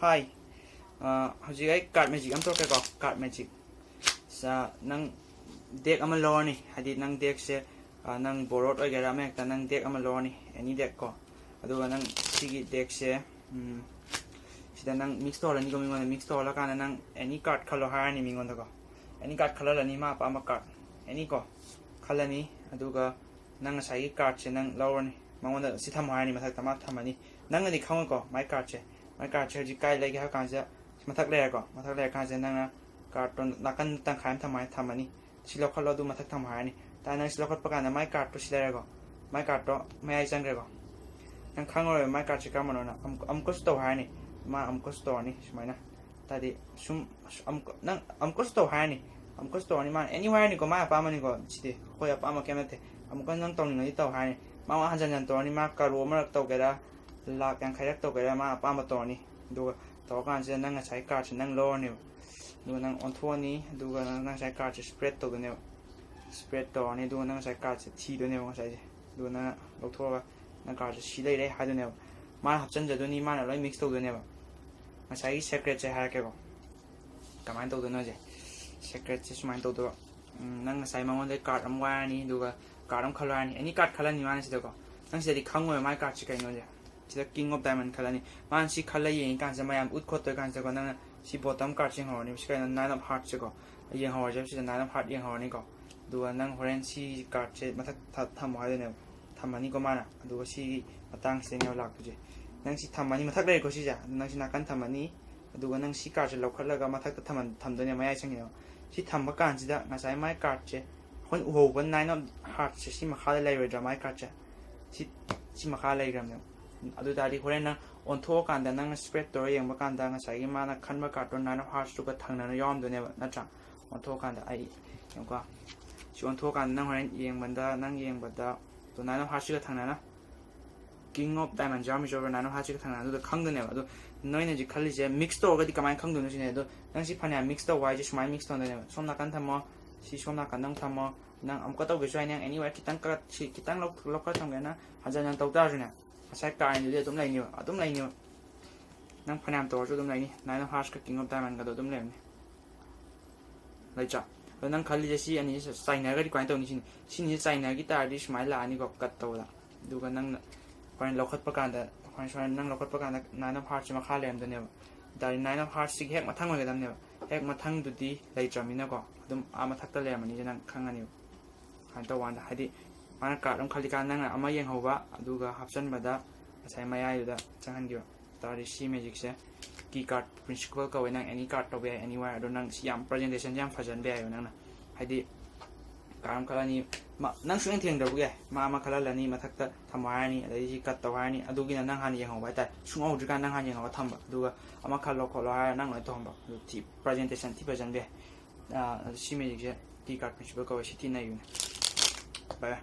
Hi. Hojik ay card magic am to ke ko card magic. Sa nang deck ama lo ni hadi nang deck se nang borot oigera mek ta nang deck ama lo ni any deck ko. Aduga nang sigi deck se sida nang mix to la ni ko mingon mix to la kana nang any card color ha ni mingon ko. Any card color la ni ma pa ma card. Any ko color ni aduga nang sai card se nang lo ni mangon da si tham ha ni mathak tama thamani nang ni khang ko my card se my card se ji kai lai ga kan se mathak le ko mathak le kan se nang card ton nakan tang khaim thamai thamani silo khalo du mathak tham ha ni ta nang silo khat pakana my card to sile ko my card to me ai sang ko nang khang ro my card se ka mano na am ko sto ha ni ma am ko sto ni sumaina ta di sum am ko sto ha ni am ko sto ni ma anywhere ni ko ma pa ma ni ko chide ko ya pa ma kemete am ko nang tong ni to ha ni ma wa han jan to ni ma ka ro ma to ke da la kan khai to ke da ma pa ma to ni du to kan se nang sai card se nang lo ni du nang on tho ni du ga nang sai card se spread to ne spread to ni du nang sai card se thi do ne wa sai du nang lo tho ga nang card se si lai ha do ne ma hap chen ja do ni ma na loi mix to do ne ba ma sai secret se ha ke ko kamai to do no je secret se sumai to do nang sai ma ngon de card am wa ni du ga card am khala ni any card khala ni ma ni se ko nang se di khang mo ma card se kai no je sida king of diamond khala ni man si khala yin kan se mayam ut khot to kan se ko nang si bottom card sing ho ni si kai nine of hearts se ko yin ho je si nine of heart yin ho ni ko du nang horen si card se mathak tham ha de ne thamani ko mana du si matang se ne lak je nang si thamani mathak le ko si ja nang si nakan thamani du nang si card se lo khat la ga mathak ta tham do ne mai sang ne si tham ba kan si da ngasai mai card je hon ho ban nine of hearts se si ma kha le ro da mai card je si ma kha le gram ne adu dari horen na on tho kan da nang spread to yang ba kan da ngasai ma na khan ba card to nine of hearts to ka thang na yom do ne na cha on tho kan da ai yang ko si on tho kan nang horen yang ban da nang yang ba da to nine of hearts ka thang na king of diamond jam is over nine of hearts ka thang na do khang do ne ba do noi ne ji khali je mix to ga di kamai khang do no si ne do nang si phanya mix to wai je smai mix to ne som na kan thamo si som na kan nang thamo nang am ko to ge jai nang anywhere kitang ka si kitang lok ka thang na hajan yang to ta ju ne sai ka ni de tum lai ni nang phanyam to ju tum lai ni nine of hearts ka king of diamond ka do tum lai ni lai cha nang khali je si ani sai na ga di kwain to ni si ni sai na gi ta di smai la ani ko kat to la du ga nang kwain lokhat pa kan da kwain swan nang lokhat pa kan da nine of hearts ma kha lem do ne dari nine of hearts si hek mathang ga dam ne hek mathang du di lai chami na ko dum a mathak ta le mani je nang khang ani han to wan da hadi mana ka dum khali kan nang ama yeng ho ba du ga hapsan ba da sai maya yu da changan gi dari si magic se key card principal ka we nang any card to be anywhere do nang siam presentation jam fajan be ayo nang na hadi karam kala ni nang sueng theng da bu ge ma kala la ni mathak ta thamwa ni adai ji kat to ha ni adu gi nang han yeng ho ba ta sung au ju kan nang han yeng ho tham ba du ga ama khalo kholo ha nang noi to hom ba du ti presentation ti fajan be si magic se key card principal ka we si ti na yu bye